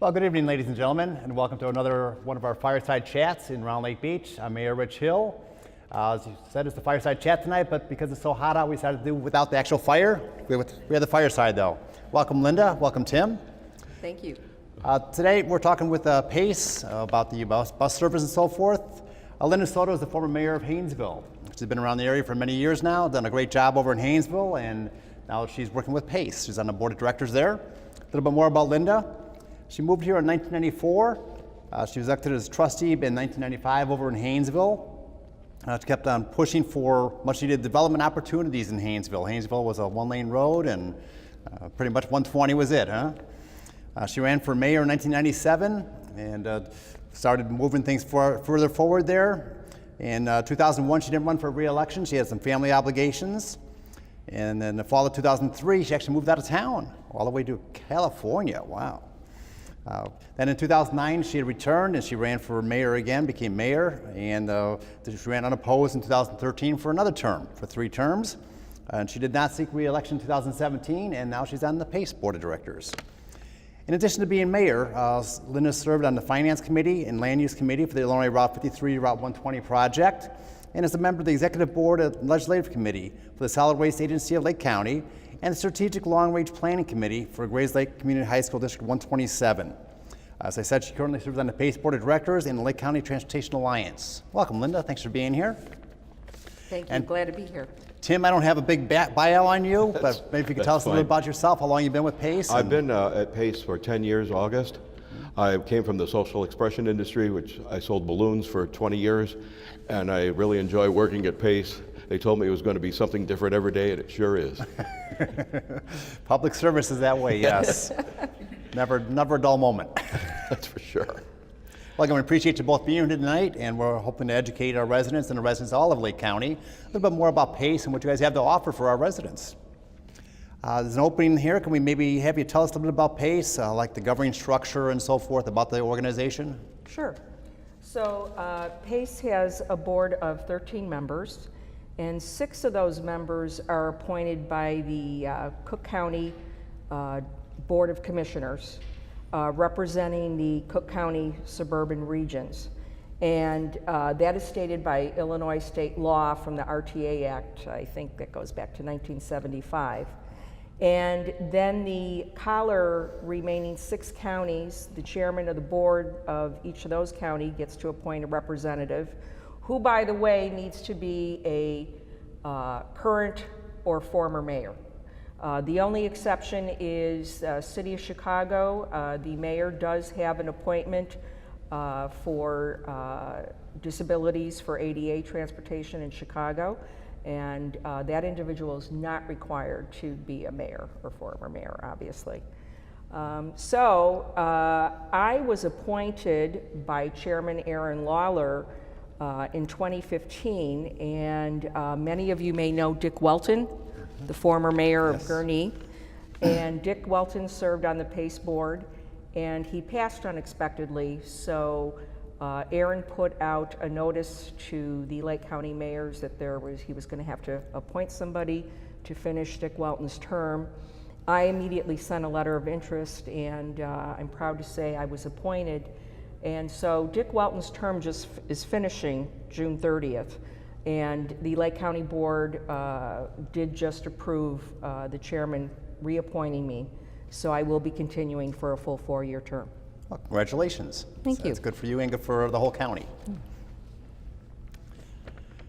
Well, good evening, ladies and gentlemen, and welcome to another one of our Fireside Chats in Round Lake Beach. I'm Mayor Rich Hill. As you said, it's the Fireside Chat tonight, but because it's so hot out, we decided to do without the actual fire. We have the Fireside, though. Welcome, Linda. Welcome, Tim. Thank you. Today, we're talking with Pace about the bus service and so forth. Linda Soto is the former mayor of Haynesville. She's been around the area for many years now, done a great job over in Haynesville, and now she's working with Pace. She's on the board of directors there. A little bit more about Linda. She moved here in 1994. She was elected as trustee in 1995 over in Haynesville. She kept on pushing for much needed development opportunities in Haynesville. Haynesville was a one-lane road, and pretty much 120 was it, huh? She ran for mayor in 1997 and started moving things further forward there. In 2001, she didn't run for re-election. She had some family obligations. And then in the fall of 2003, she actually moved out of town, all the way to California. Wow. Then in 2009, she had returned and she ran for mayor again, became mayor, and she ran unopposed in 2013 for another term, for 3 terms. And she did not seek re-election in 2017, and now she's on the Pace Board of Directors. In addition to being mayor, Linda served on the Finance Committee and Land Use Committee for the Illinois Route 53, Route 120 project, and is a member of the Executive Board and Legislative Committee for the Solid Waste Agency of Lake County and the Strategic Long-Range Planning Committee for Grays Lake Community High School District 127. As I said, she currently serves on the Pace Board of Directors and the Lake County Transportation Alliance. Welcome, Linda. Thanks for being here. Thank you. Glad to be here. Tim, I don't have a big bio on you, but maybe you could tell us a little bit about yourself, how long you've been with Pace. I've been at Pace for 10 years, August. I came from the social expression industry, which I sold balloons for 20 years, and I really enjoy working at Pace. They told me it was going to be something different every day, and it sure is. Public service is that way, yes. Never a dull moment. That's for sure. Well, again, we appreciate you both being here tonight, and we're hoping to educate our residents and the residents of all of Lake County a little bit more about Pace and what you guys have to offer for our residents. There's an opening here. Can we maybe have you tell us a little bit about Pace, like the governing structure and so forth, about the organization? Sure. So Pace has a board of 13 members, and 6 of those members are appointed by the Cook County Board of Commissioners, representing the Cook County suburban regions. And that is stated by Illinois state law from the RTA Act. I think that goes back to 1975. And then the collar remaining 6 counties, the chairman of the board of each of those counties gets to appoint a representative, who, by the way, needs to be a current or former mayor. The only exception is City of Chicago. The mayor does have an appointment for disabilities for ADA transportation in Chicago, and that individual is not required to be a mayor or former mayor, obviously. I was appointed by Chairman Aaron Lawler in 2015, and many of you may know Dick Welton, the former mayor of Gurnee. And Dick Welton served on the Pace board, and he passed unexpectedly, so Aaron put out a notice to the Lake County mayors that he was going to have to appoint somebody to finish Dick Welton's term. I immediately sent a letter of interest, and I'm proud to say I was appointed. And so Dick Welton's term just is finishing June 30th. And the Lake County Board did just approve the chairman reappointing me. So I will be continuing for a full 4-year term. Well, congratulations. Thank you. That's good for you and good for the whole county.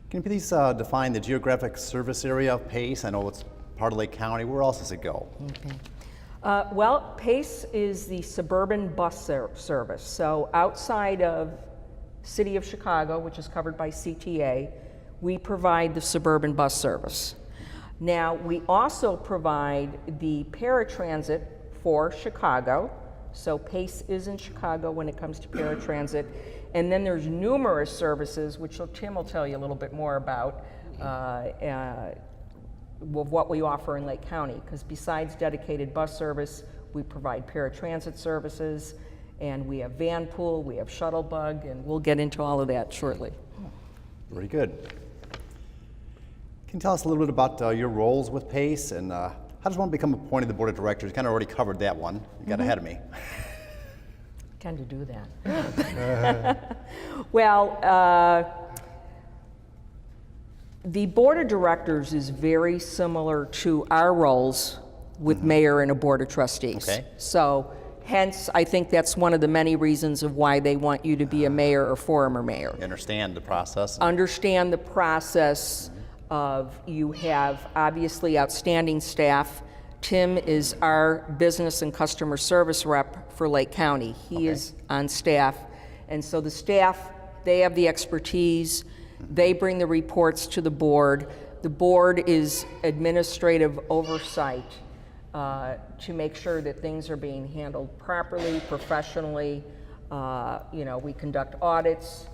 Can you please define the geographic service area of Pace? I know it's part of Lake County. Where else does it go? Okay. Well, Pace is the suburban bus service. So outside of City of Chicago, which is covered by CTA, we provide the suburban bus service. Now, we also provide the paratransit for Chicago. So Pace is in Chicago when it comes to paratransit. And then there's numerous services, which Tim will tell you a little bit more about, what we offer in Lake County. Because besides dedicated bus service, we provide paratransit services, and we have van pool, we have shuttle bug, and we'll get into all of that shortly. Very good. Can you tell us a little bit about your roles with Pace and how does one become appointed to the board of directors? You kind of already covered that one. You got ahead of me. tend to do that. Well, the board of directors is very similar to our roles with mayor and a board of trustees. Okay. So hence, I think that's one of the many reasons of why they want you to be a mayor or former mayor. You understand the process. Understand the process of, you have obviously outstanding staff. Tim is our business and customer service rep for Lake County. He is on staff. And so the staff, they have the expertise. They bring the reports to the board. The board is administrative oversight to make sure that things are being handled properly, professionally. We conduct audits.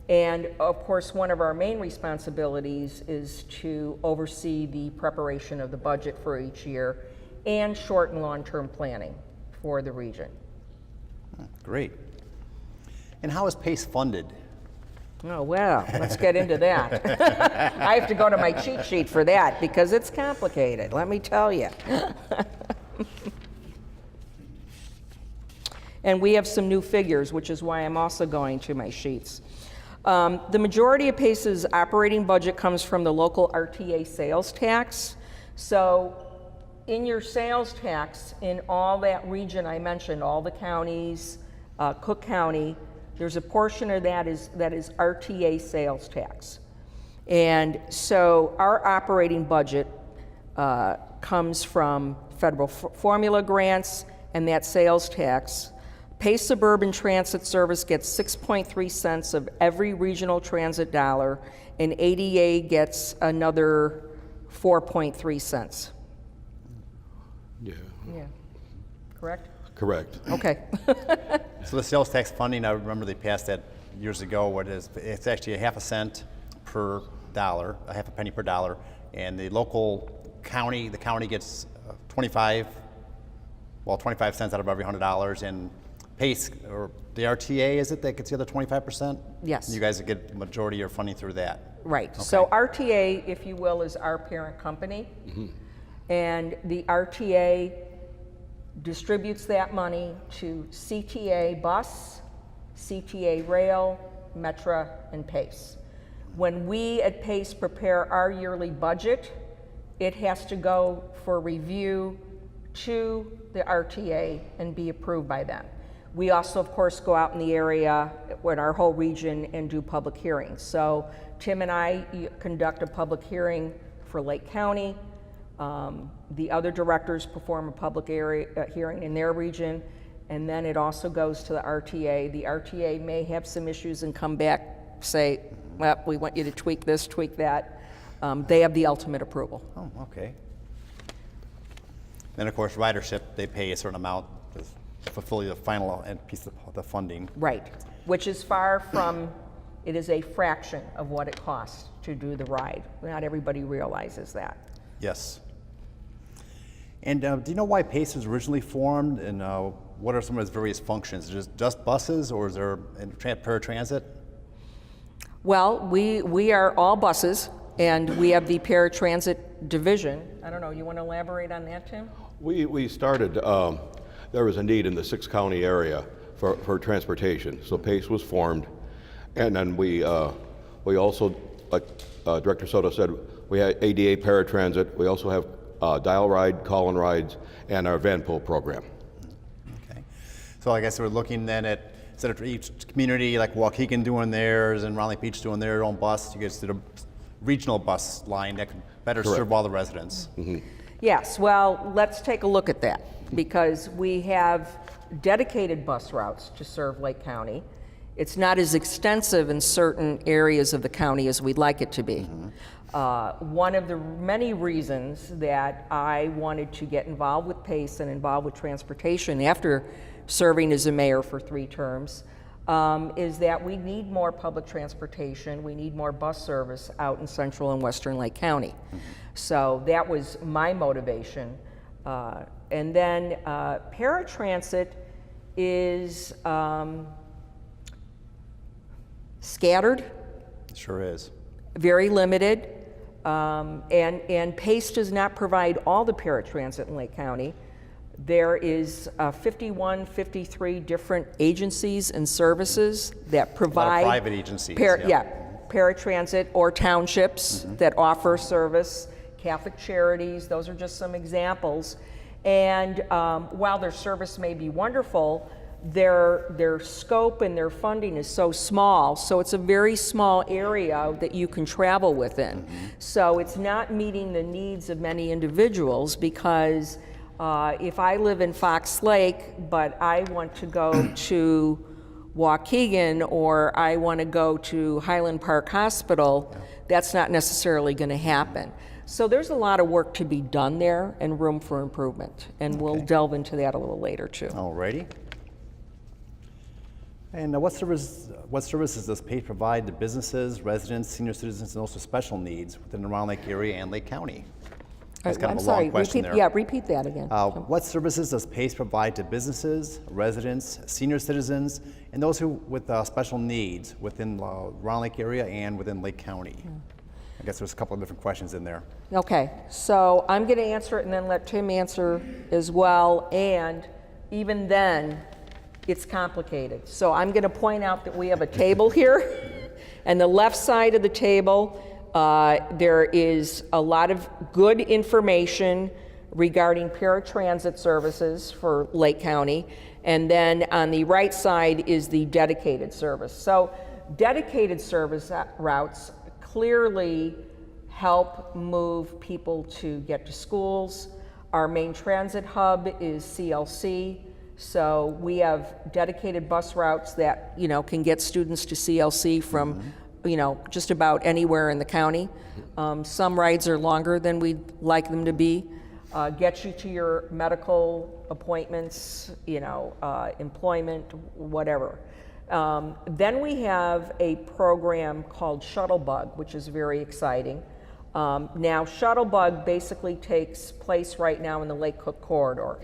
And of course, one of our main responsibilities is to oversee the preparation of the budget for each year and short and long-term planning for the region. Great. And how is PACE funded? Oh, well, let's get into that. I have to go to my cheat sheet for that because it's complicated, let me tell you. And we have some new figures, which is why I'm also going to my sheets. The majority of PACE's operating budget comes from the local RTA sales tax. So in your sales tax, in all that region I mentioned, all the counties, Cook County, there's a portion of that is RTA sales tax. And so our operating budget comes from federal formula grants and that sales tax. PACE Suburban Transit Service gets 6.3 cents of every regional transit dollar, and ADA gets another 4.3 cents. Yeah. Yeah, correct? Correct. Okay. So the sales tax funding, I remember they passed that years ago. It's actually a half a cent per dollar, a half a penny per dollar, and the county gets 25 cents out of every $100, and PACE, or the RTA, is it, that gets the other 25%? Yes. You guys get the majority of your funding through that. Right. So RTA, if you will, is our parent company. And the RTA distributes that money to CTA Bus, CTA Rail, Metra, and PACE. When we at PACE prepare our yearly budget, it has to go for review to the RTA and be approved by them. We also, of course, go out in the area, in our whole region, and do public hearings. So Tim and I conduct a public hearing for Lake County. The other directors perform a public hearing in their region, and then it also goes to the RTA. The RTA may have some issues and come back, say, well, we want you to tweak this, tweak that. They have the ultimate approval. Oh, okay. Then, of course, ridership, they pay a certain amount to fulfill the final piece of the funding. Right, which is far from, it is a fraction of what it costs to do the ride. Not everybody realizes that. Yes. And do you know why PACE was originally formed, and what are some of its various functions? Is it just buses, or is there paratransit? Well, we are all buses, and we have the paratransit division. I don't know, you want to elaborate on that, Tim? We started, there was a need in the 6-county area for transportation, so PACE was formed. And then we also, like Director Soto said, we had ADA paratransit. We also have dial ride, call-in rides, and our van pool program. Okay. So I guess we're looking then at, instead of each community, like Waukegan doing theirs and Round Lake Beach doing their own bus, you guys did a regional bus line that could better serve all the residents. Yes, well, let's take a look at that, because we have dedicated bus routes to serve Lake County. It's not as extensive in certain areas of the county as we'd like it to be. One of the many reasons that I wanted to get involved with PACE and involved with transportation after serving as a mayor for 3 terms is that we need more public transportation. We need more bus service out in central and western Lake County. So that was my motivation. And then paratransit is scattered. It sure is. Very limited. And PACE does not provide all the paratransit in Lake County. There is 51, 53 different agencies and services that provide private agencies, paratransit or townships that offer service, Catholic Charities, those are just some examples. And while their service may be wonderful, their scope and their funding is so small, so it's a very small area that you can travel within. So it's not meeting the needs of many individuals, because if I live in Fox Lake, but I want to go to Waukegan or I want to go to Highland Park Hospital, that's not necessarily going to happen. So there's a lot of work to be done there and room for improvement, and we'll delve into that a little later too. Alrighty. And what services does PACE provide to businesses, residents, senior citizens, and also special needs within the Round Lake area and Lake County? That's kind I'm of a sorry, long question there. yeah, repeat that again. What services does PACE provide to businesses, residents, senior citizens, and those who with special needs within the Round Lake area and within Lake County? I guess there's a couple of different questions in there. Okay, so I'm going to answer it and then let Tim answer as well, and even then, it's complicated. So I'm going to point out that we have a table here, and the left side of the table, there is a lot of good information regarding paratransit services for Lake County, and then on the right side is the dedicated service. So dedicated service routes clearly help move people to get to schools. Our main transit hub is CLC. So we have dedicated bus routes that, can get students to CLC from, just about anywhere in the county. Some rides are longer than we'd like them to be. Get you to your medical appointments, employment, whatever. Then we have a program called Shuttlebug, which is very exciting. Now, Shuttlebug basically takes place right now in the Lake Cook corridor.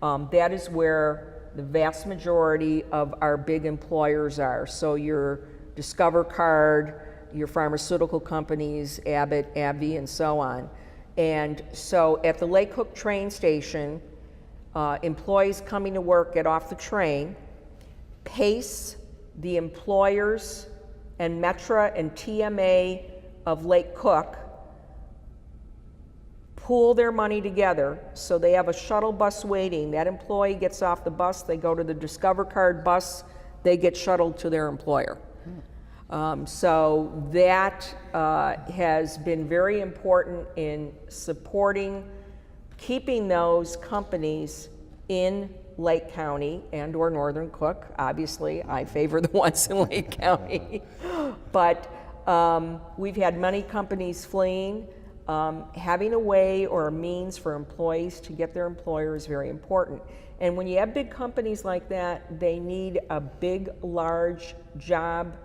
That is where the vast majority of our big employers are. So your Discover Card, your pharmaceutical companies, Abbott, AbbVie, and so on. And so at the Lake Cook train station, employees coming to work get off the train. PACE, the employers, and Metra and TMA of Lake Cook pool their money together, so they have a shuttle bus waiting. That employee gets off the bus, they go to the Discover Card bus, they get shuttled to their employer. So that has been very important in supporting, keeping those companies in Lake County and or Northern Cook. Obviously, I favor the ones in Lake County. But we've had many companies fleeing. Having a way or a means for employees to get their employer is very important. And when you have big companies like that, they need a big, large job,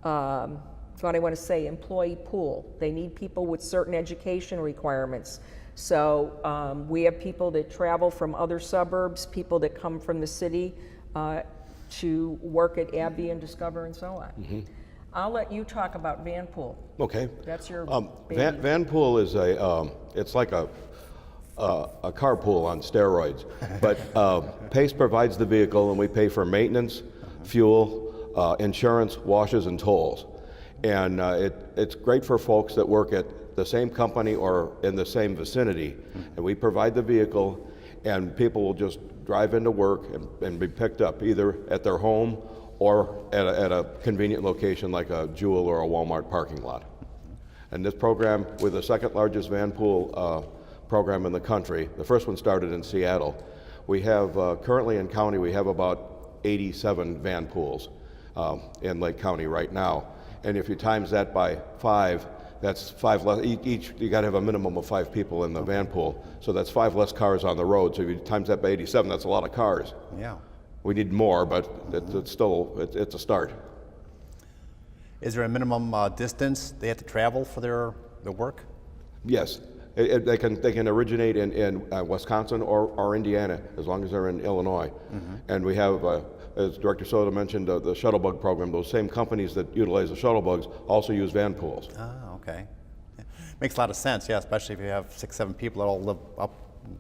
what I want to say, employee pool. They need people with certain education requirements. So we have people that travel from other suburbs, people that come from the city to work at AbbVie and Discover and so on. I'll let you talk about Vanpool. Okay. That's your baby. Vanpool is it's like a carpool on steroids. But PACE provides the vehicle, and we pay for maintenance, fuel, insurance, washes, and tolls. And it's great for folks that work at the same company or in the same vicinity. And we provide the vehicle, and people will just drive into work and be picked up either at their home or at a convenient location like a Jewel or a Walmart parking lot. And this program, we're the second largest Vanpool program in the country. The first one started in Seattle. We have, currently in county, we have about 87 Vanpools in Lake County right now. And if you times that by 5, that's 5 less, each, you gotta have a minimum of 5 people in the Vanpool. So that's 5 less cars on the road. So if you times that by 87, that's a lot of cars. Yeah. We need more, but it's still, it's a start. Is there a minimum distance they have to travel for their work? Yes, they can originate in Wisconsin or Indiana, as long as they're in Illinois. And we have, as Director Soto mentioned, the Shuttlebug program. Those same companies that utilize the Shuttlebugs also use Vanpools. Ah, okay. Yeah. Makes a lot of sense, yeah, especially if you have 6, 7 people that all live up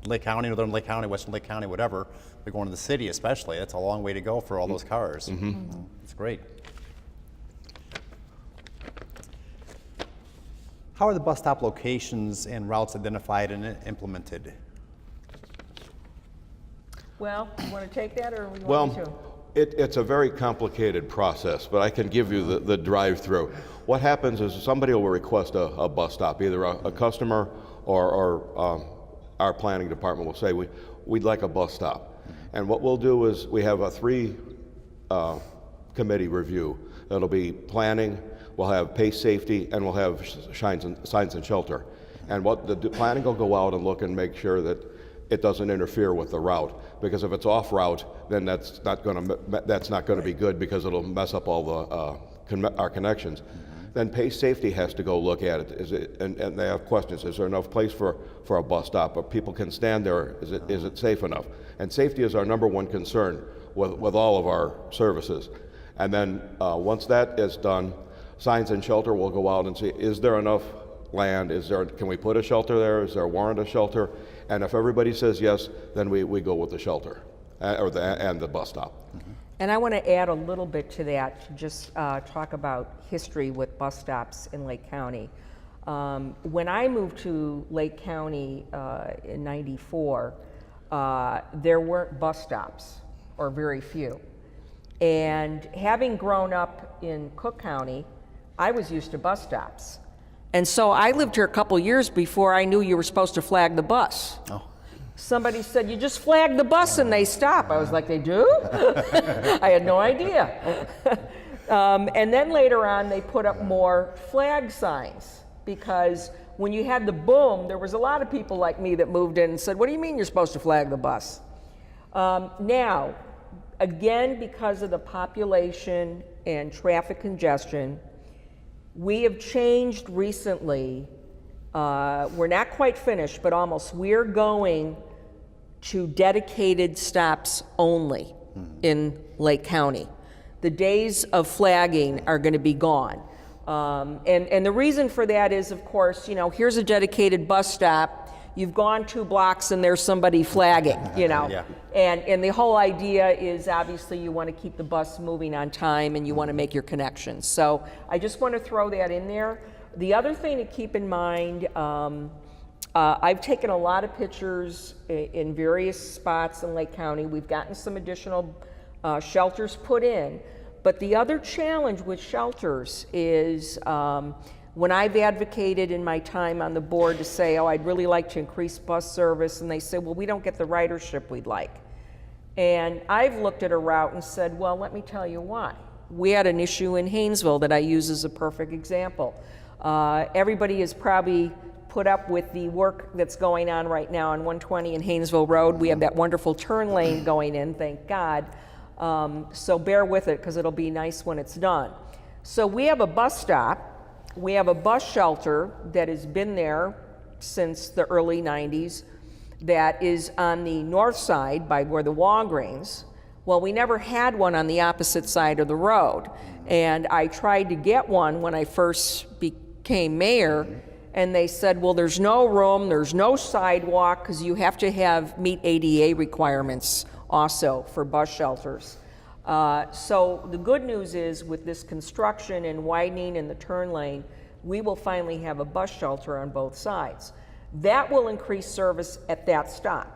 Lake County, Northern Lake County, Western Lake County, whatever, they're going to the city especially. That's a long way to go for all those cars. It's great. How are the bus stop locations and routes identified and implemented? Well, you want to take that, or we want Well, me to? it's a very complicated process, but I can give you the drive-through. What happens is somebody will request a bus stop, either a customer or our planning department will say, we'd like a bus stop. And what we'll do is we have a 3 committee review. That'll be planning, we'll have pace safety, and we'll have signs and shelter. And what the planning will go out and look and make sure that it doesn't interfere with the route. Because if it's off route, then that's not going to be good, because it'll mess up all our connections. Then pace safety has to go look at it. And they have questions. Is there enough place for a bus stop? Or people can stand there? Is it safe enough? And safety is our number 1 concern with all of our services. And then once that is done, signs and shelter will go out and see, is there enough land? Can we put a shelter there? Is there a warrant a shelter? And if everybody says yes, then we go with the shelter and the bus stop. And I want to add a little bit to that, to just talk about history with bus stops in Lake County. When I moved to Lake County in '94, there weren't bus stops, or very few. And having grown up in Cook County, I was used to bus stops. And so I lived here a couple years before I knew you were supposed to flag the bus. Oh. Somebody said, you just flag the bus and they stop. I was like, they do? I had no idea. And then later on, they put up more flag signs, because when you had the boom, there was a lot of people like me that moved in and said, what do you mean you're supposed to flag the bus? Now, again, because of the population and traffic congestion, we have changed recently. We're not quite finished, but almost. We're going to dedicated stops only in Lake County. The days of flagging are going to be gone. And the reason for that is, of course, here's a dedicated bus stop. You've gone 2 blocks and there's somebody flagging, Yeah. And the whole idea is, obviously, you want to keep the bus moving on time and you want to make your connections. So I just want to throw that in there. The other thing to keep in mind, I've taken a lot of pictures in various spots in Lake County. We've gotten some additional shelters put in. But the other challenge with shelters is, when I've advocated in my time on the board to say, I'd really like to increase bus service, and they say, well, we don't get the ridership we'd like. And I've looked at a route and said, well, let me tell you why. We had an issue in Haynesville that I use as a perfect example. Everybody has probably put up with the work that's going on right now on 120 in Haynesville Road. We have that wonderful turn lane going in, thank God. So bear with it, because it'll be nice when it's done. So we have a bus stop. We have a bus shelter that has been there since the early 90s that is on the north side by where the Walgreens. Well, we never had one on the opposite side of the road. And I tried to get one when I first became mayor, and they said, well, there's no room, there's no sidewalk, because you have to meet ADA requirements also for bus shelters. So the good news is, with this construction and widening in the turn lane, we will finally have a bus shelter on both sides. That will increase service at that stop.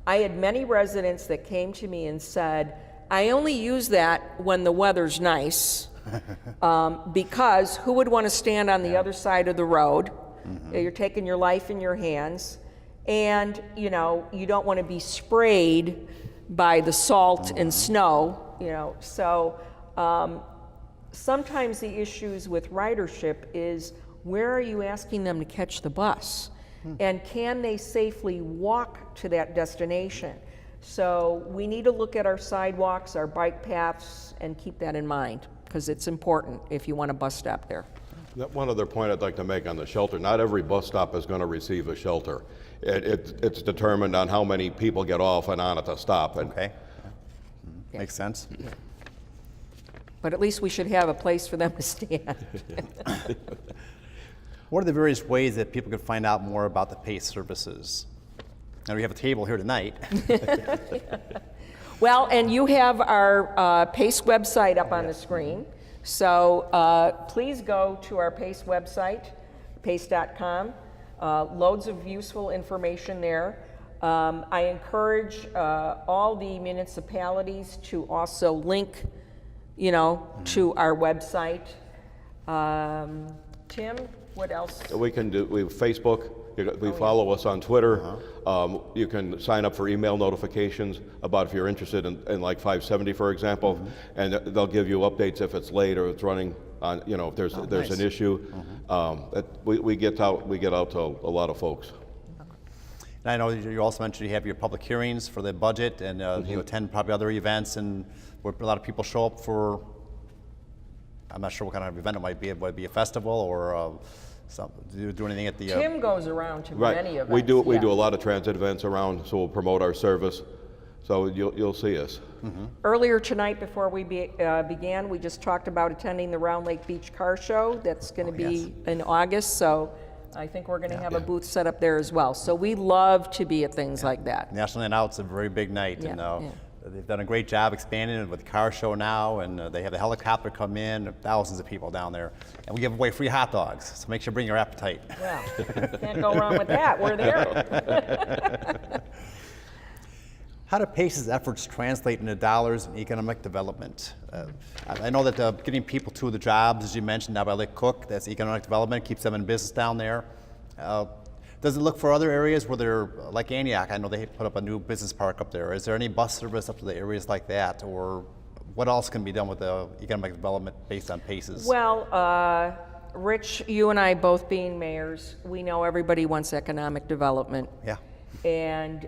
I had many residents that came to me and said, I only use that when the weather's nice, because who would want to stand on the other side of the road? You're taking your life in your hands, and you don't want to be sprayed by the salt and snow. So sometimes the issues with ridership is, where are you asking them to catch the bus? And can they safely walk to that destination? So we need to look at our sidewalks, our bike paths, and keep that in mind, because it's important if you want a bus stop there. One other point I'd like to make on the shelter: not every bus stop is going to receive a shelter. It's determined on how many people get off and on at the stop. Okay. Makes sense. But at least we should have a place for them to stand. What are the various ways that people can find out more about the PACE services? And we have a table here tonight. Well, and you have our PACE website up on the screen. So please go to our PACE website, pace.com. Loads of useful information there. I encourage all the municipalities to also link, to our website. Tim, what else? We can do, we have Facebook, we follow us on Twitter. You can sign up for email notifications about if you're interested in like 570, for example, and they'll give you updates if it's late or it's running on, if there's nice. an issue. We get out to a lot of folks. And I know you also mentioned you have your public hearings for the budget, and you attend probably other events, and where a lot of people show up for, I'm not sure what kind of event it might be. It might be a festival or do you do anything at the... Tim goes around to many events. We do a lot of transit events around, so we'll promote our service. So you'll see us. Earlier tonight, before we began, we just talked about attending the Round Lake Beach Car Show. That's going to be in August, so I think we're going to have a booth set up there as well. So we love to be at things like that. National Night Out's a very big night, and they've done a great job expanding it with the car show now, and they have the helicopter come in, thousands of people down there, and we give away free hot dogs, so make sure you bring your appetite. Well, can't go wrong with that. We're there. How do PACE's efforts translate into dollars in economic development? I know that getting people to the jobs, as you mentioned, now by Lake Cook, that's economic development, keeps them in business down there. Does it look for other areas where they're, like Antioch, I know they put up a new business park up there. Is there any bus service up to the areas like that? Or what else can be done with the economic development based on PACES? Well, Rich, you and I both being mayors, we know everybody wants economic development. Yeah. And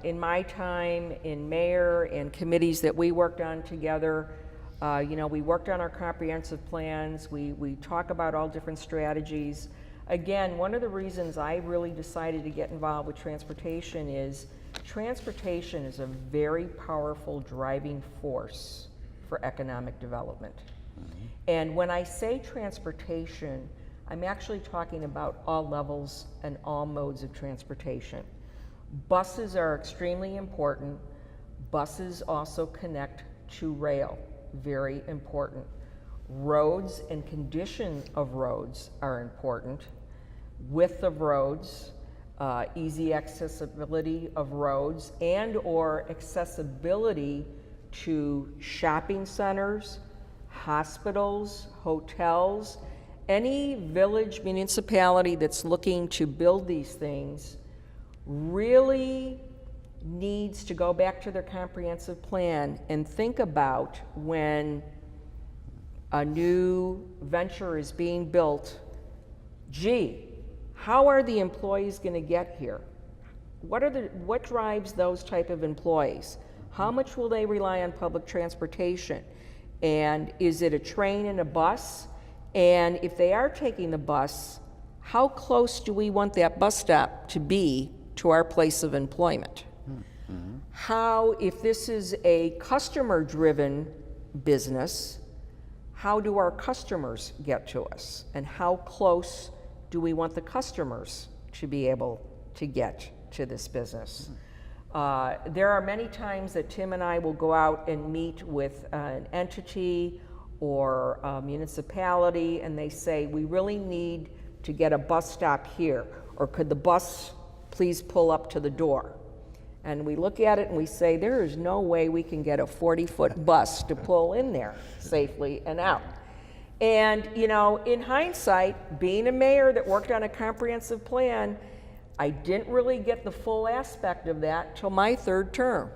in my time in mayor and committees that we worked on together, we worked on our comprehensive plans. We talk about all different strategies. Again, one of the reasons I really decided to get involved with transportation is a very powerful driving force for economic development. And when I say transportation, I'm actually talking about all levels and all modes of transportation. Buses are extremely important. Buses also connect to rail, very important. Roads and condition of roads are important. Width of roads, easy accessibility of roads, and or accessibility to shopping centers, hospitals, hotels. Any village municipality that's looking to build these things really needs to go back to their comprehensive plan and think about when a new venture is being built, how are the employees going to get here? What drives those type of employees? How much will they rely on public transportation? And is it a train and a bus? And if they are taking the bus, how close do we want that bus stop to be to our place of employment? How, if this is a customer-driven business, how do our customers get to us? And how close do we want the customers to be able to get to this business? There are many times that Tim and I will go out and meet with an entity or a municipality, and they say, we really need to get a bus stop here, or could the bus please pull up to the door? And we look at it and we say, there is no way we can get a 40-foot bus to pull in there safely and out. And, in hindsight, being a mayor that worked on a comprehensive plan, I didn't really get the full aspect of that till my third term.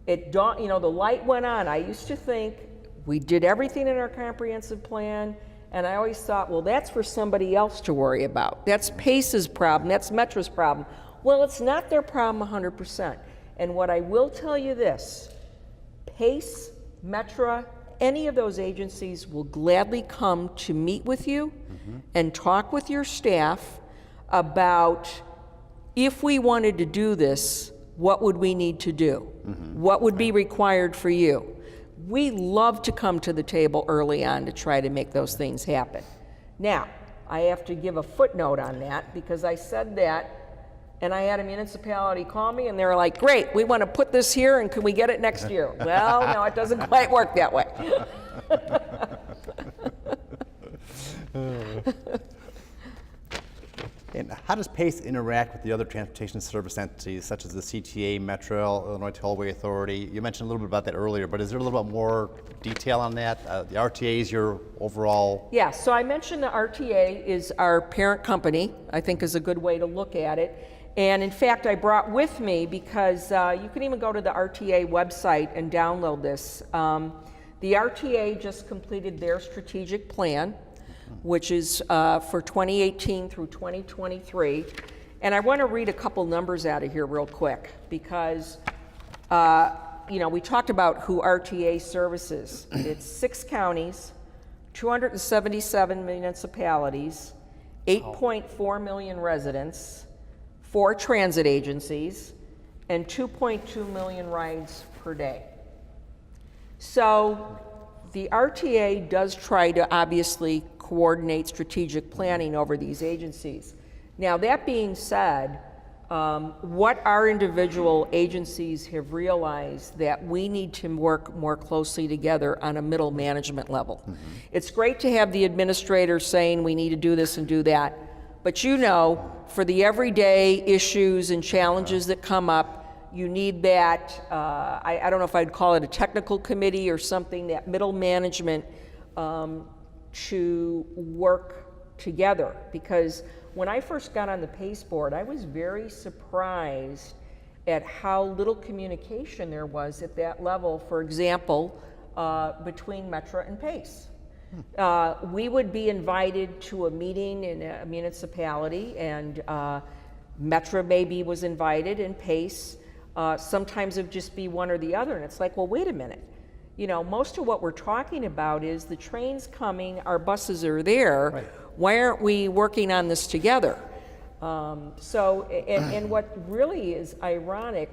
It dawned, the light went on. I used to think we did everything in our comprehensive plan, and I always thought, well, that's for somebody else to worry about. That's PACE's problem, that's Metro's problem. Well, it's not their problem 100%. And what I will tell you this, PACE, Metro, any of those agencies will gladly come to meet with you and talk with your staff about if we wanted to do this, what would we need to do? What would be required for you? We love to come to the table early on to try to make those things happen. Now, I have to give a footnote on that because I said that And I had a municipality call me and they were like, great, we want to put this here and can we get it next year? Well, no, it doesn't quite work that way. And how does PACE interact with the other transportation service entities such as the CTA, Metro, Illinois Tollway Authority? You mentioned a little bit about that earlier, but is there a little bit more detail on that? The RTA is your overall... Yeah, so I mentioned the RTA is our parent company, I think is a good way to look at it. And in fact, I brought with me, because you can even go to the RTA website and download this. The RTA just completed their strategic plan, which is for 2018 through 2023. And I want to read a couple numbers out of here real quick, because you know, we talked about who RTA services. It's 6 counties, 277 municipalities, 8.4 million residents, 4 transit agencies, and 2.2 million rides per day. So the RTA does try to obviously coordinate strategic planning over these agencies. Now, that being said, what our individual agencies have realized that we need to work more closely together on a middle management level. It's great to have the administrators saying we need to do this and do that, but you know, for the everyday issues and challenges that come up, you need that, I don't know if I'd call it a technical committee or something, that middle management to work together. Because when I first got on the PACE board, I was very surprised at how little communication there was at that level, for example, between Metro and PACE. We would be invited to a meeting in a municipality, and Metro maybe was invited, and PACE. Sometimes it would just be one or the other, and it's like, well, wait a minute. You know, most of what we're talking about is the train's coming, our buses are there. Right. Why aren't we working on this together? And what really is ironic,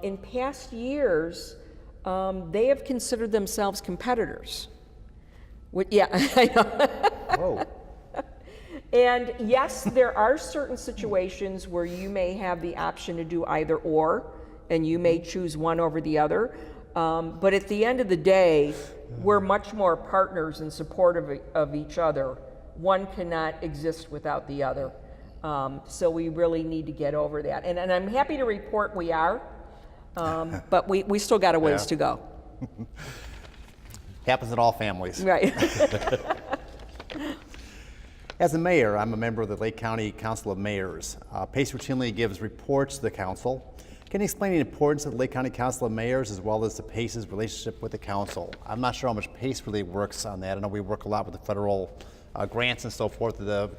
in past years, they have considered themselves competitors. Yeah, I know. Whoa. And yes, there are certain situations where you may have the option to do either or, and you may choose one over the other. But at the end of the day, we're much more partners and supportive of each other. One cannot exist without the other. So we really need to get over that. And I'm happy to report we are, but we still got a ways to go. Happens in all families. Right. As a mayor, I'm a member of the Lake County Council of Mayors. PACE routinely gives reports to the council. Can you explain the importance of the Lake County Council of Mayors as well as the PACE's relationship with the council? I'm not sure how much PACE really works on that. I know we work a lot with the federal grants and so forth. The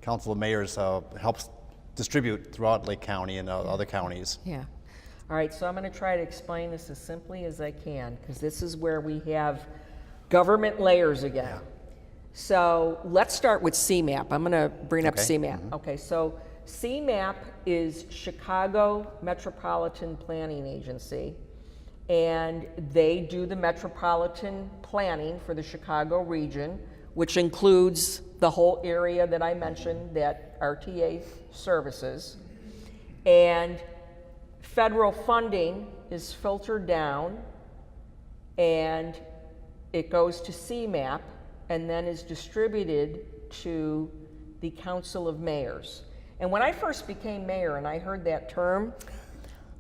Council of Mayors helps distribute throughout Lake County and other counties. Yeah. All right, so I'm going to try to explain this as simply as I can, because this is where we have government layers again. Yeah. So let's start with CMAP. I'm going to bring up CMAP. Mm-hmm. Okay, so CMAP is Chicago Metropolitan Planning Agency, and they do the metropolitan planning for the Chicago region, which includes the whole area that I mentioned that RTA services. And federal funding is filtered down, and it goes to CMAP, and then is distributed to the Council of Mayors. And when I first became mayor and I heard that term,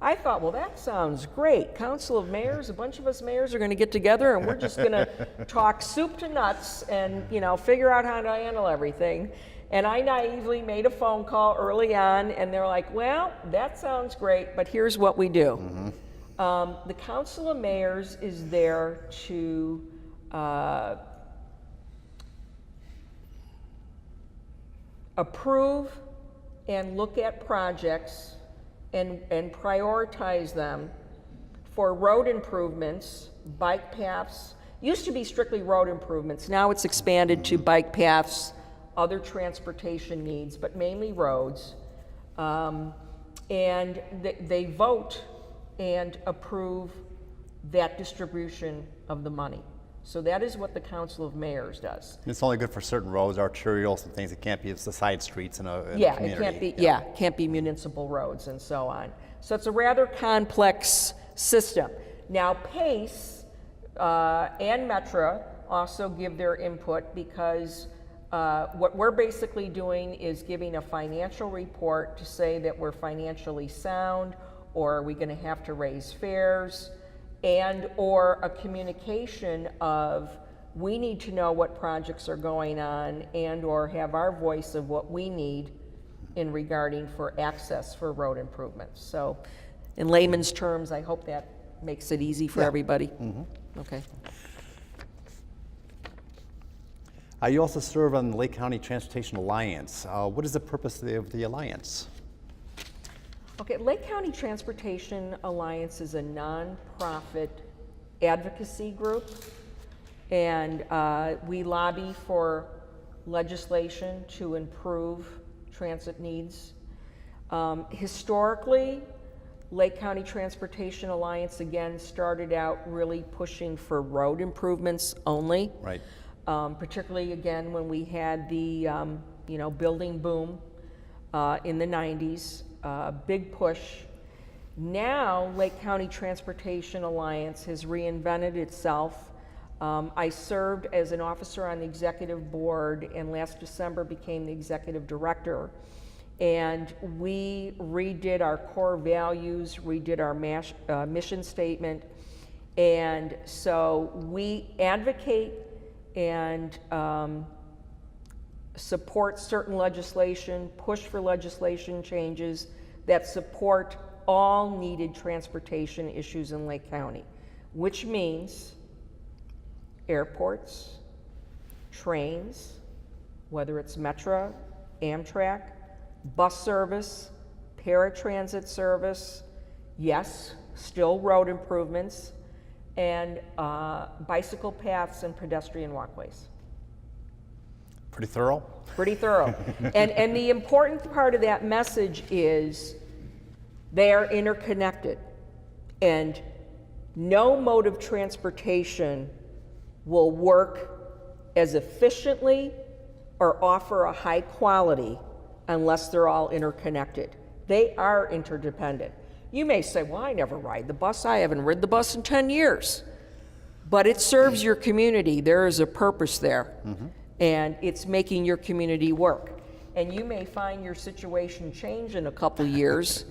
I thought, well, that sounds great. Council of Mayors, a bunch of us mayors are going to get together and we're just going to talk soup to nuts and, you know, figure out how to handle everything. And I naively made a phone call early on, and they're like, well, that sounds great, but here's what we do. Mm-hmm. The Council of Mayors is there to approve and look at projects and prioritize them for road improvements, bike paths. Used to be strictly road improvements. Now it's expanded to bike paths, other transportation needs, but mainly roads. And they vote and approve that distribution of the money. So that is what the Council of Mayors does. It's only good for certain roads, arterials and things. It can't be the side streets in a Yeah, community. it can't be municipal roads and so on. So it's a rather complex system. Now, PACE and Metra also give their input because what we're basically doing is giving a financial report to say that we're financially sound, or are we going to have to raise fares, and or a communication of we need to know what projects are going on and or have our voice of what we need in regarding for access for road improvements. So in layman's terms, I hope that makes it easy for everybody. Okay. You also serve on the Lake County Transportation Alliance. What is the purpose of the alliance? Okay, Lake County Transportation Alliance is a nonprofit advocacy group, and we lobby for legislation to improve transit needs. Historically, Lake County Transportation Alliance again started out really pushing for road improvements only. Right. Particularly again when we had the building boom in the 90s, big push. Now Lake County Transportation Alliance has reinvented itself. I served as an officer on the executive board and last December became the executive director. And we redid our core values, redid our mission statement. And so we advocate and support certain legislation, push for legislation changes that support all needed transportation issues in Lake County, which means airports, trains, whether it's Metra, Amtrak, bus service, paratransit service, yes, still road improvements, and bicycle paths and pedestrian walkways. Pretty thorough? Pretty thorough. and the important part of that message is they are interconnected, and no mode of transportation will work as efficiently or offer a high quality unless they're all interconnected. They are interdependent. You may say, well, I never ride the bus. I haven't ridden the bus in 10 years. But it serves your community. There is a purpose there. And it's making your community work. And you may find your situation change in a couple years,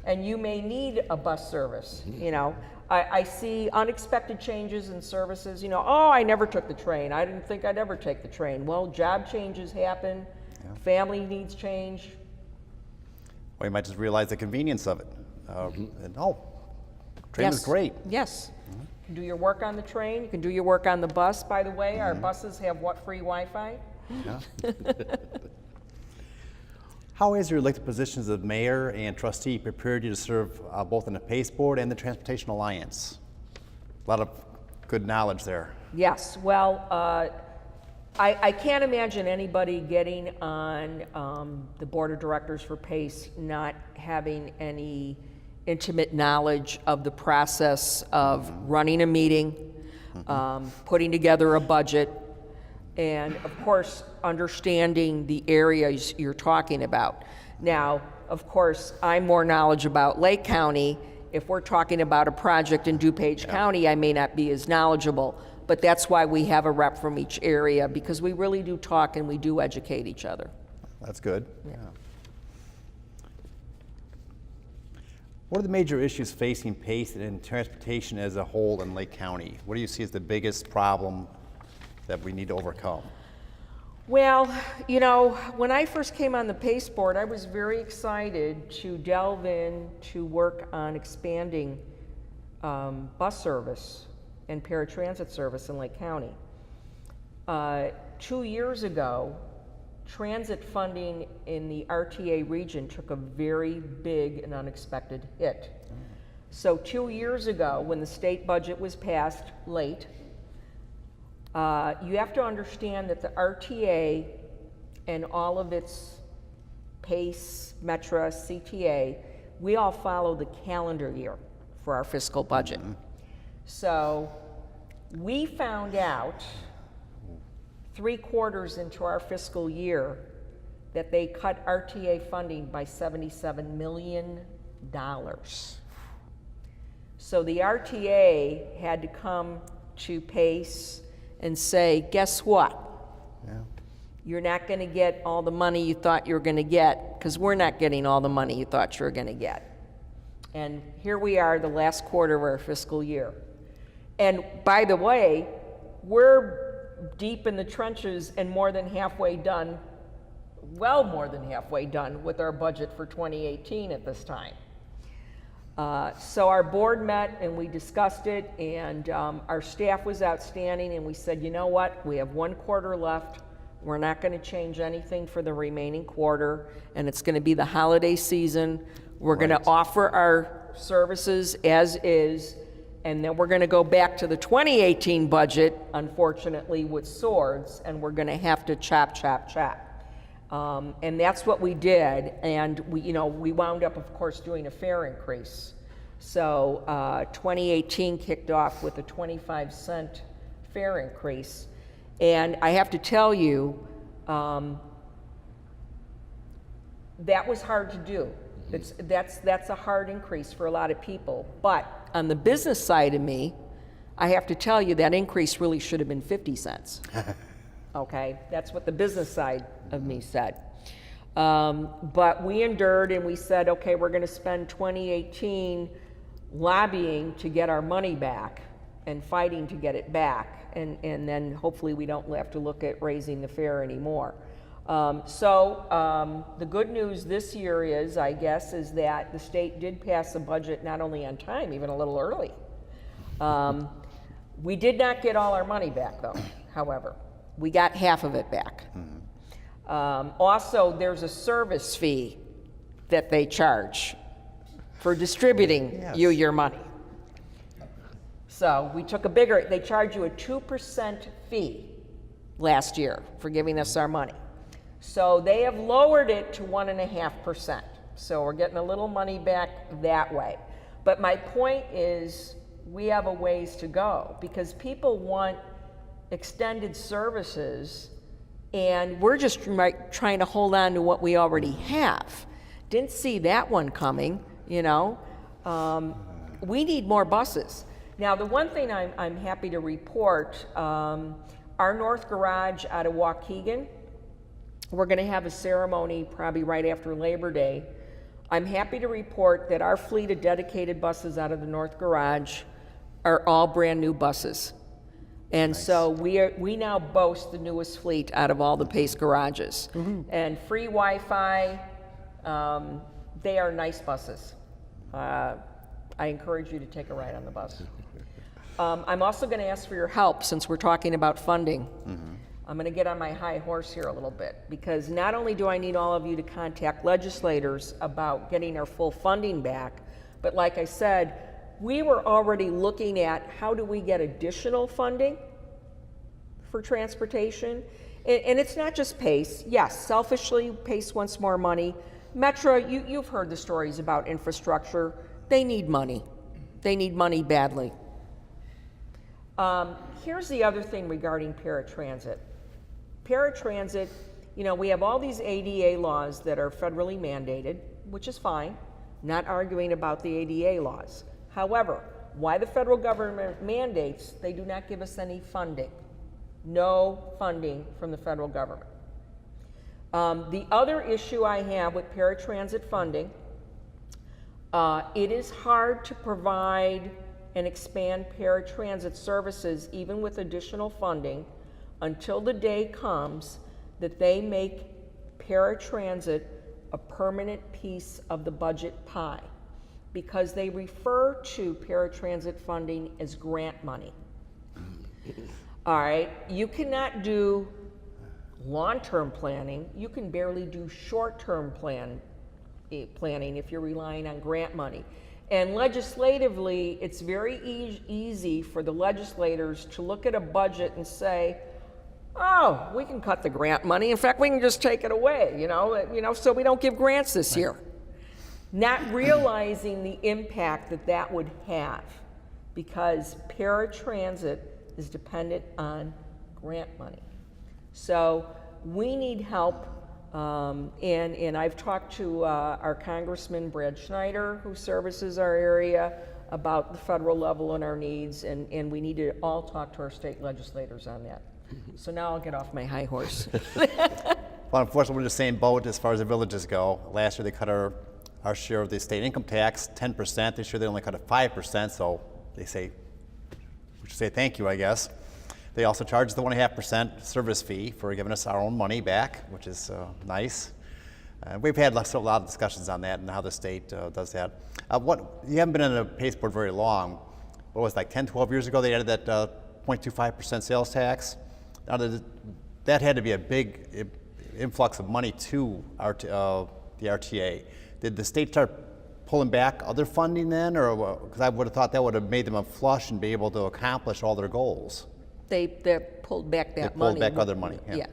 and you may need a bus service. I see unexpected changes in services. Oh, I never took the train. I didn't think I'd ever take the train. Well, job changes happen. Family needs change. Or you might just realize the convenience of it. And train is great. Yes. You can do your work on the train. You can do your work on the bus. By the way, our buses have what free Wi-Fi? Yeah. How has your elected positions of mayor and trustee prepared you to serve both in the PACE board and the Transportation Alliance? A lot of good knowledge there. Yes. Well, I can't imagine anybody getting on the board of directors for PACE not having any intimate knowledge of the process of running a meeting, putting together a budget, and of course understanding the areas you're talking about. Now, of course, I'm more knowledgeable about Lake County. If we're talking about a project in DuPage County, I may not be as knowledgeable, but that's why we have a rep from each area, because we really do talk and we do educate each other. That's good. Yeah. What are the major issues facing PACE and transportation as a whole in Lake County? What do you see as the biggest problem that we need to overcome? Well, when I first came on the PACE board, I was very excited to delve in to work on expanding bus service and paratransit service in Lake County. 2 years ago, transit funding in the RTA region took a very big and unexpected hit. So 2 years ago, when the state budget was passed late, you have to understand that the RTA and all of its PACE, Metra, CTA, we all follow the calendar year for our fiscal budget. So We found out 3 quarters into our fiscal year that they cut RTA funding by $77 million. So the RTA had to come to PACE and say, guess what? Yeah. You're not going to get all the money you thought you were going to get, because we're not getting all the money you thought you were going to get. And here we are, the last quarter of our fiscal year. And by the way, we're deep in the trenches and more than halfway done, well more than halfway done with our budget for 2018 at this time. So our board met and we discussed it, and our staff was outstanding, and we said, you know what, we have 1 quarter left. We're not going to change anything for the remaining quarter, and it's going to be the holiday season. We're going to offer our services as is, and then we're going to go back to the 2018 budget, unfortunately, with swords, and we're going to have to chop. And that's what we did, and we wound up, of course, doing a fare increase. So 2018 kicked off with a 25-cent fare increase, and I have to tell you, that was hard to do. That's a hard increase for a lot of people. But on the business side of me, I have to tell you that increase really should have been 50 cents. Okay, that's what the business side of me said. But we endured and we said, okay, we're going to spend 2018 lobbying to get our money back and fighting to get it back. And then hopefully we don't have to look at raising the fare anymore. So the good news this year is, I guess, is that the state did pass a budget not only on time, even a little early. We did not get all our money back, though, however. We got half of it back. Also, there's a service fee that they charge for distributing you your money. So we took a bigger, they charge you a 2% fee last year for giving us our money. So they have lowered it to 1.5%. So we're getting a little money back that way. But my point is, we have a ways to go because people want extended services, and we're just trying to hold on to what we already have. Didn't see that one coming, We need more buses. Now, the one thing I'm happy to report, our North Garage out of Waukegan, we're going to have a ceremony probably right after Labor Day. I'm happy to report that our fleet of dedicated buses out of the North Garage are all brand new buses. And nice. So we now boast the newest fleet out of all the PACE garages. And free Wi-Fi, they are nice buses. I encourage you to take a ride on the bus. I'm also going to ask for your help since we're talking about funding. I'm going to get on my high horse here a little bit, because not only do I need all of you to contact legislators about getting our full funding back, but like I said, we were already looking at how do we get additional funding for transportation. And it's not just PACE. Yes, selfishly, PACE wants more money. Metro, you've heard the stories about infrastructure. They need money. They need money badly. Here's the other thing regarding paratransit. Paratransit, we have all these ADA laws that are federally mandated, which is fine. Not arguing about the ADA laws. However, why the federal government mandates, they do not give us any funding. No funding from the federal government. The other issue I have with paratransit funding, it is hard to provide and expand paratransit services even with additional funding until the day comes that they make paratransit a permanent piece of the budget pie, because they refer to paratransit funding as grant money. All right, you cannot do long-term planning. You can barely do short-term planning if you're relying on grant money. And legislatively, it's very easy for the legislators to look at a budget and say, oh, we can cut the grant money. In fact, we can just take it away, so we don't give grants this year. Not realizing the impact that would have, because paratransit is dependent on grant money. So we need help, and I've talked to our Congressman Brad Schneider, who services our area, about the federal level and our needs, and we need to all talk to our state legislators on that. So now I'll get off my high horse. Well, unfortunately, we're in the same boat as far as the villages go. Last year, they cut our share of the state income tax 10%. This year, they only cut it 5%, so they say, we should say thank you, I guess. They also charge the 1.5% service fee for giving us our own money back, which is nice. We've had a lot of discussions on that and how the state does that. You haven't been in a PACE board very long. What was it, like 10, 12 years ago, they added that 0.25% sales tax? Now, that had to be a big influx of money to the RTA. Did the state start pulling back other funding then? Or because I would have thought that would have made them flush and be able to accomplish all their goals. They pulled back that They money. pulled back other money. Yeah.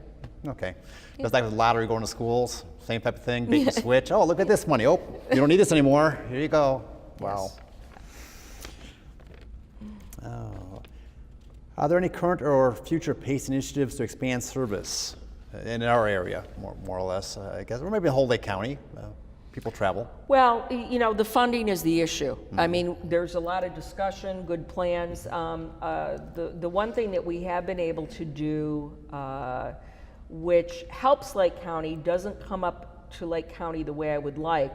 Okay. Just like with the lottery going to schools, same type of thing, bait and switch. Oh, look at this money. Oh, you don't need this anymore. Here you go. Wow. Yes. Oh. Are there any current or future PACE initiatives to expand service in our area, more or less, I guess, or maybe the whole Lake County? People travel. Well, the funding is the issue. Mm-hmm. I mean, there's a lot of discussion, good plans. The one thing that we have been able to do, which helps Lake County, doesn't come up to Lake County the way I would like.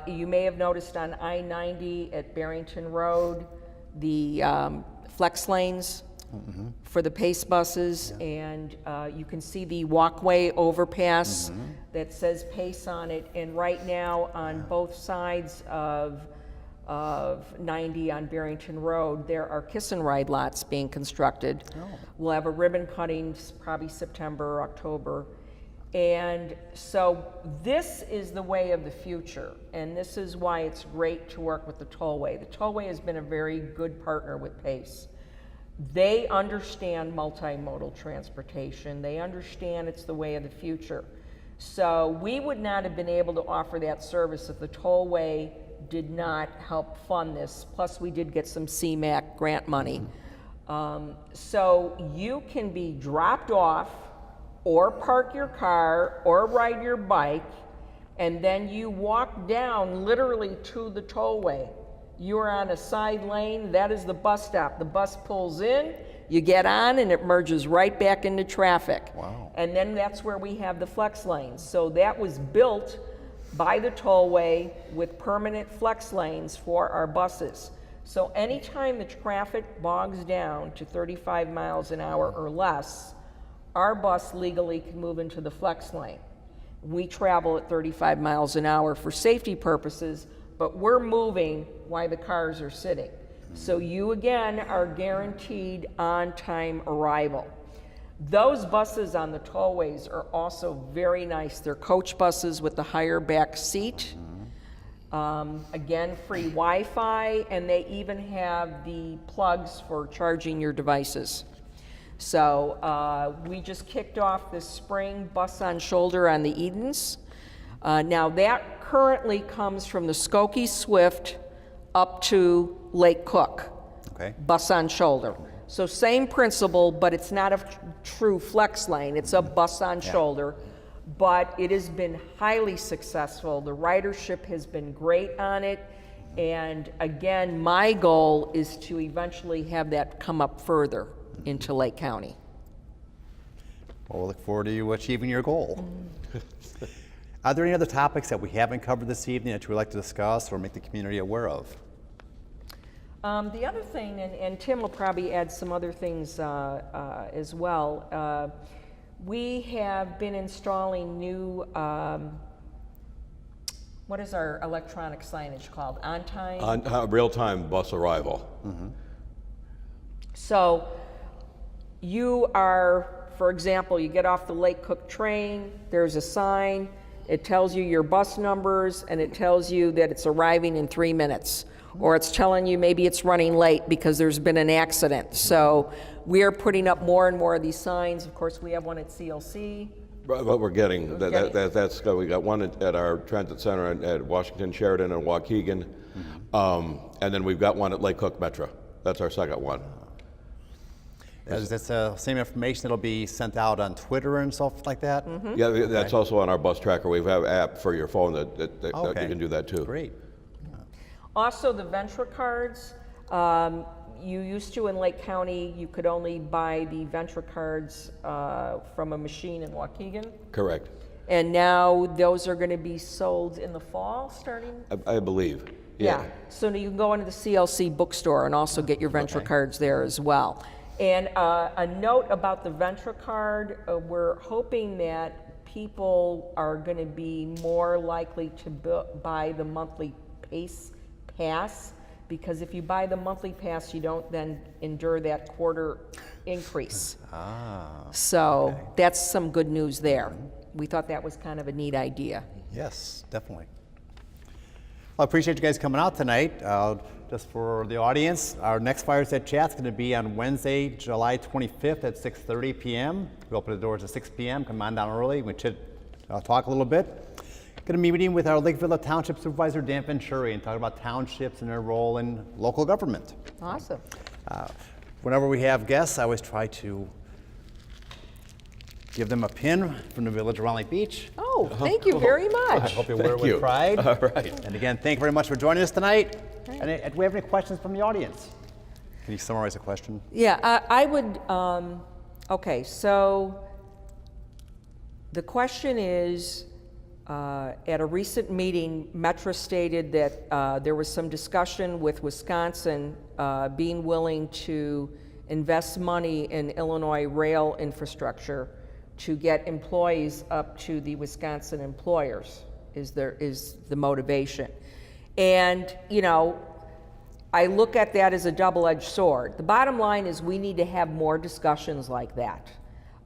You may have noticed on I-90 at Barrington Road, the flex lanes for the PACE buses, and you can see the walkway overpass that says PACE on it. And right now, on both sides of 90 on Barrington Road, there are kiss and ride lots being constructed. We'll have a ribbon cutting probably September or October. And so this is the way of the future, and this is why it's great to work with the Tollway. The Tollway has been a very good partner with PACE. They understand multimodal transportation. They understand it's the way of the future. So we would not have been able to offer that service if the Tollway did not help fund this. Plus, we did get some CMAQ grant money. So you can be dropped off or park your car or ride your bike, and then you walk down literally to the Tollway. You're on a side lane, that is the bus stop. The bus pulls in, you get on, and it merges right back into traffic. Wow. And then that's where we have the flex lanes. So that was built by the Tollway with permanent flex lanes for our buses. So anytime the traffic bogs down to 35 miles an hour or less, our bus legally can move into the flex lane. We travel at 35 miles an hour for safety purposes, but we're moving while the cars are sitting. So you again are guaranteed on-time arrival. Those buses on the tollways are also very nice. They're coach buses with the higher back seat. Again, free Wi-Fi, and they even have the plugs for charging your devices. So we just kicked off this spring Bus on Shoulder on the Edens. Now that currently comes from the Skokie Swift up to Lake Cook. Okay. Bus on Shoulder. So same principle, but it's not a true flex lane. It's a bus on shoulder, but it has been highly successful. The ridership has been great on it. And again, my goal is to eventually have that come up further into Lake County. Well, we'll look forward to you achieving your goal. Are there any other topics that we haven't covered this evening that you would like to discuss or make the community aware of? The other thing, and Tim will probably add some other things as well, we have been installing new, what is our electronic signage called? On time? On real-time bus arrival. So you are, for example, you get off the Lake Cook train, there's a sign, it tells you your bus numbers, and it tells you that it's arriving in 3 minutes. Or it's telling you maybe it's running late because there's been an accident. So we are putting up more and more of these signs. Of course, we have one at CLC. But we're getting, we got one at our transit center at Washington, Sheridan, and Waukegan. And then we've got one at Lake Cook Metro. That's our second one. Is this the same information that'll be sent out on Twitter and stuff like that? Yeah, that's also on our bus tracker. We have an app for your phone that you can do that too. Great. Also, the Venture cards, you used to in Lake County, you could only buy the Venture cards from a machine in Waukegan. Correct. And now those are going to be sold in the fall, starting? I believe. Yeah. So now you can go into the CLC bookstore and also get your Venture cards there as well. And a note about the Venture card, we're hoping that people are going to be more likely to buy the monthly PACE pass, because if you buy the monthly pass, you don't then endure that quarter increase. So that's some good news there. We thought that was kind of a neat idea. Yes, definitely. Well, I appreciate you guys coming out tonight. Just for the audience, our next Fireside Chat's going to be on Wednesday, July 25th at 6:30 p.m. We open the doors at 6 p.m. Come on down early. We should talk a little bit. Going to be meeting with our Lake Villa Township Supervisor Dan Venturi and talk about townships and their role in local government. Awesome. Whenever we have guests, I always try to give them a pin from the Village of Round Lake Beach. Oh, thank you very I much. hope you wear it with pride. All right. And again, thank you very much for joining us tonight. And do we have any questions from the audience? Can you summarize the question? Yeah, I would, okay, so the question is, at a recent meeting, Metra stated that there was some discussion with Wisconsin being willing to invest money in Illinois rail infrastructure to get employees up to the Wisconsin employers, is the motivation. And, you know, I look at that as a double-edged sword. The bottom line is we need to have more discussions like that.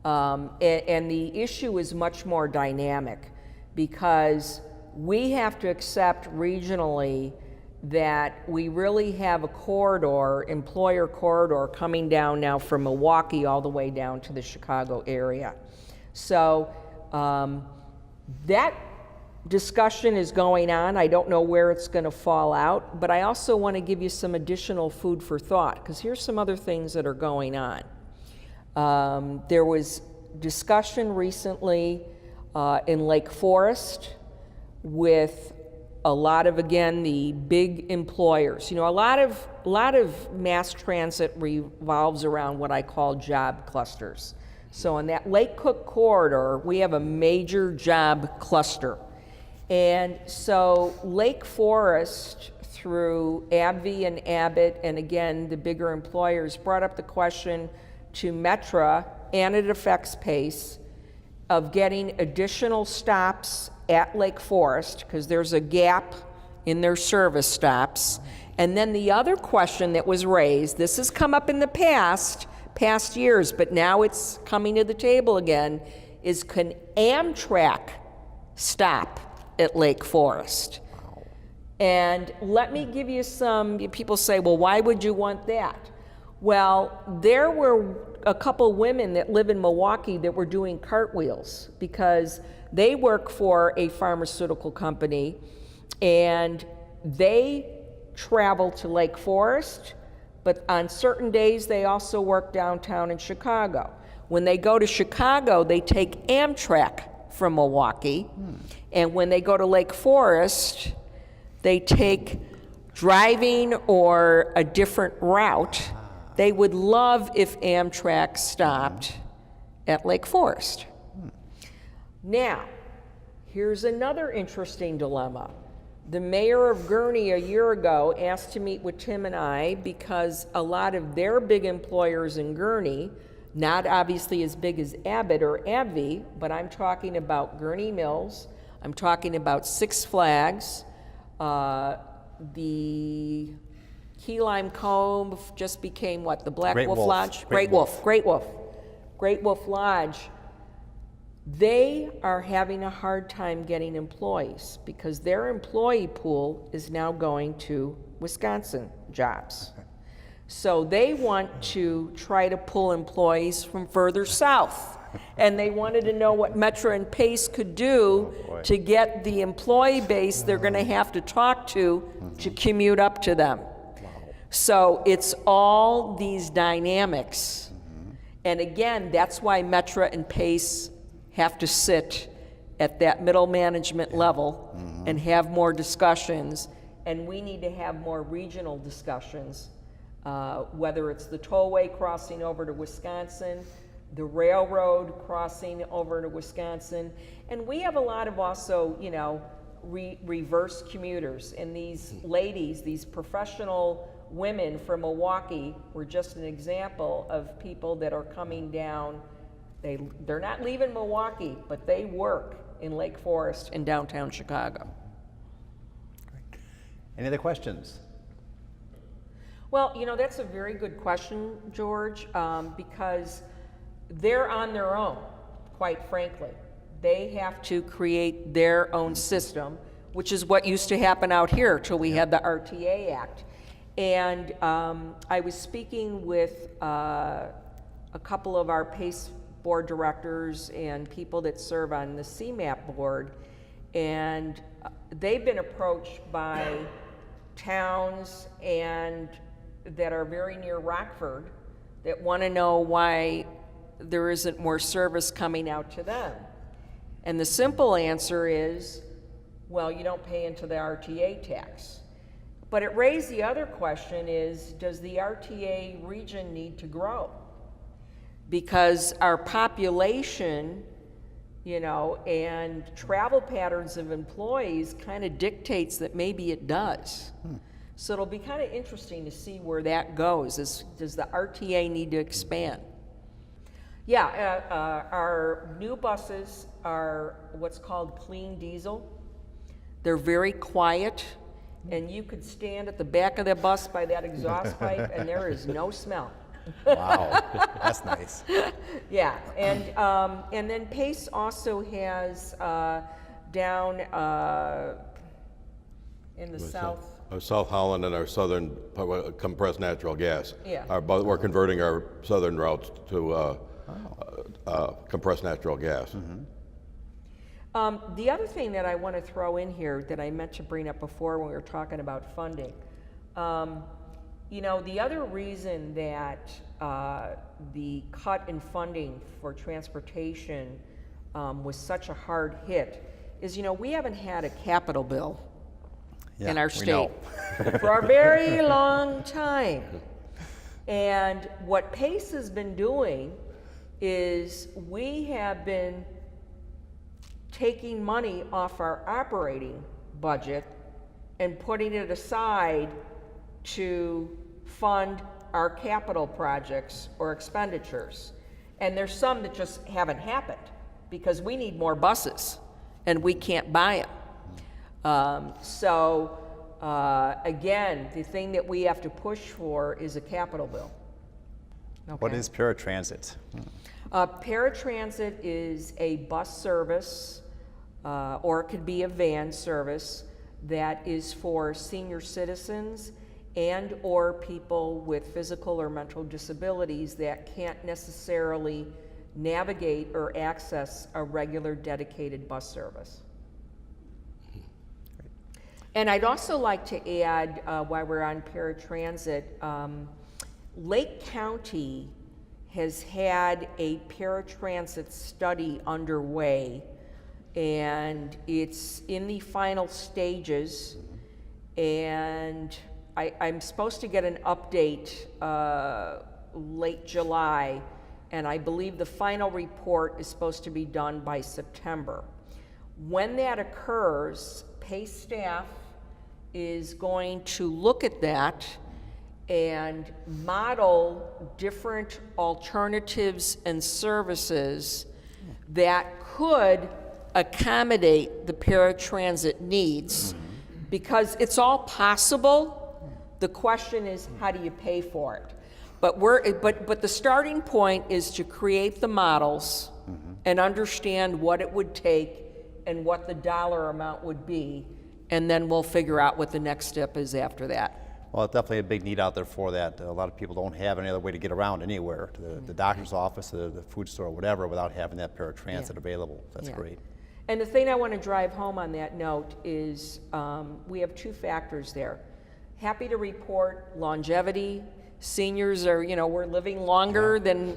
And the issue is much more dynamic, because we have to accept regionally that we really have a corridor, employer corridor, coming down now from Milwaukee all the way down to the Chicago area. So that discussion is going on. I don't know where it's going to fall out, but I also want to give you some additional food for thought, because here's some other things that are going on. There was discussion recently in Lake Forest with a lot of, again, the big employers. You know, a lot of mass transit revolves around what I call job clusters. So in that Lake Cook corridor, we have a major job cluster. And so Lake Forest, through AbbVie and Abbott, and again, the bigger employers, brought up the question to Metra, and it affects PACE, of getting additional stops at Lake Forest, because there's a gap in their service stops. And then the other question that was raised, this has come up in the past years, but now it's coming to the table again, is can Amtrak stop at Lake Forest? And let me give you some, people say, well, why would you want that? Well, there were a couple women that live in Milwaukee that were doing cartwheels because they work for a pharmaceutical company, and they travel to Lake Forest, but on certain days they also work downtown in Chicago. When they go to Chicago, they take Amtrak from Milwaukee, and when they go to Lake Forest, they take driving or a different route. They would love if Amtrak stopped at Lake Forest. Now, here's another interesting dilemma. The mayor of Gurnee a year ago asked to meet with Tim and I because a lot of their big employers in Gurnee, not obviously as big as Abbott or AbbVie, but I'm talking about Gurnee Mills, I'm talking about Six Flags, the Key Lime Cove just became what, the Black Wolf Lodge? Great Wolf Lodge. They are having a hard time getting employees because their employee pool is now going to Wisconsin jobs. So they want to try to pull employees from further south. And they wanted to know what Metra and PACE could do to get the employee base they're going to have to talk to commute up to them. So it's all these dynamics And again, that's why Metra and PACE have to sit at that middle management level and have more discussions. And we need to have more regional discussions, whether it's the tollway crossing over to Wisconsin, the railroad crossing over to Wisconsin. And we have a lot of also, you know, reverse commuters. And these ladies, these professional women from Milwaukee were just an example of people that are coming down. They're not leaving Milwaukee, but they work in Lake Forest in downtown Chicago. Great. Any other questions? Well, you know, that's a very good question, George, because they're on their own, quite frankly. They have to create their own system, which is what used to happen out here till we had the RTA Act. And I was speaking with a couple of our PACE board directors and people that serve on the CMAP board, and they've been approached by towns and that are very near Rockford that want to know why there isn't more service coming out to them. And the simple answer is, well, you don't pay into the RTA tax. But it raised the other question is, does the RTA region need to grow? Because our population, you know, and travel patterns of employees kind of dictates that maybe it does. So it'll be kind of interesting to see where that goes. Does the RTA need to expand? Yeah, our new buses are what's called clean diesel. They're very quiet, and you could stand at the back of the bus by that exhaust pipe, and there is no smell. Wow, that's nice. Yeah, and then PACE also has down in the south. South Holland and our southern compressed natural gas. Yeah. We're converting our southern routes to compressed natural gas. The other thing that I want to throw in here that I meant to bring up before when we were talking about funding, you know, the other reason that the cut in funding for transportation was such a hard hit is, you know, we haven't had a capital bill in our state for a very long time. And what PACE has been doing is we have been taking money off our operating budget and putting it aside to fund our capital projects or expenditures. And there's some that just haven't happened because we need more buses and we can't buy them. Again, the thing that we have to push for is a capital bill. Okay. What is paratransit? Paratransit is a bus service, or it could be a van service that is for senior citizens and or people with physical or mental disabilities that can't necessarily navigate or access a regular dedicated bus service. And I'd also like to add, while we're on paratransit, Lake County has had a paratransit study underway, and it's in the final stages, and I'm supposed to get an update late July, and I believe the final report is supposed to be done by September. When that occurs, PACE staff is going to look at that and model different alternatives and services that could accommodate the paratransit needs, because it's all possible. The question is, how do you pay for it? But the starting point is to create the models and understand what it would take and what the dollar amount would be, and then we'll figure out what the next step is after that. Well, it's definitely a big need out there for that. A lot of people don't have any other way to get around anywhere, to the doctor's office, to the food store, whatever, without having that paratransit available. That's great. And the thing I want to drive home on that note is we have two factors there. Happy to report longevity, Seniors are, we're living longer than,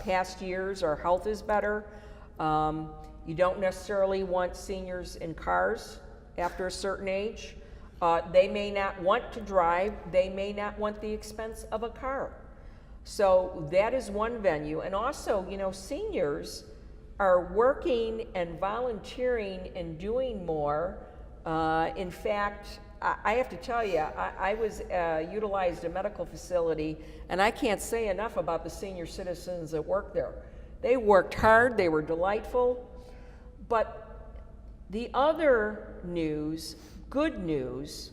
past years. Our health is better. You don't necessarily want seniors in cars after a certain age. They may not want to drive. They may not want the expense of a car. So that is one venue. And also, seniors are working and volunteering and doing more. In fact, I have to tell you, I was utilized a medical facility, and I can't say enough about the senior citizens that work there. They worked hard, they were delightful, but the other news, good news,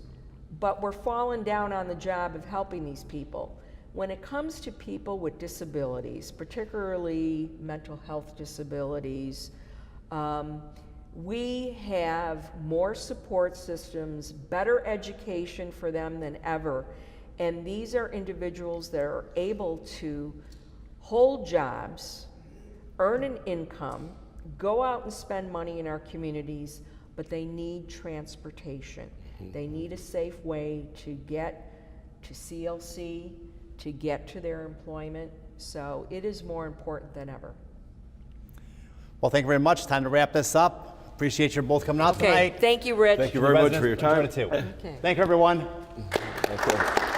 but we're falling down on the job of helping these people. When it comes to people with disabilities, particularly mental health disabilities, we have more support systems, better education for them than ever. And these are individuals that are able to hold jobs, earn an income, go out and spend money in our communities, but they need transportation. They need a safe way to get to CLC, to get to their employment. So it is more important than ever. Well, thank you very much. Time to wrap this up. Appreciate you both coming out Okay, tonight. thank you, Rich. Thank you very much for your time. Thank you, everyone. Thank you.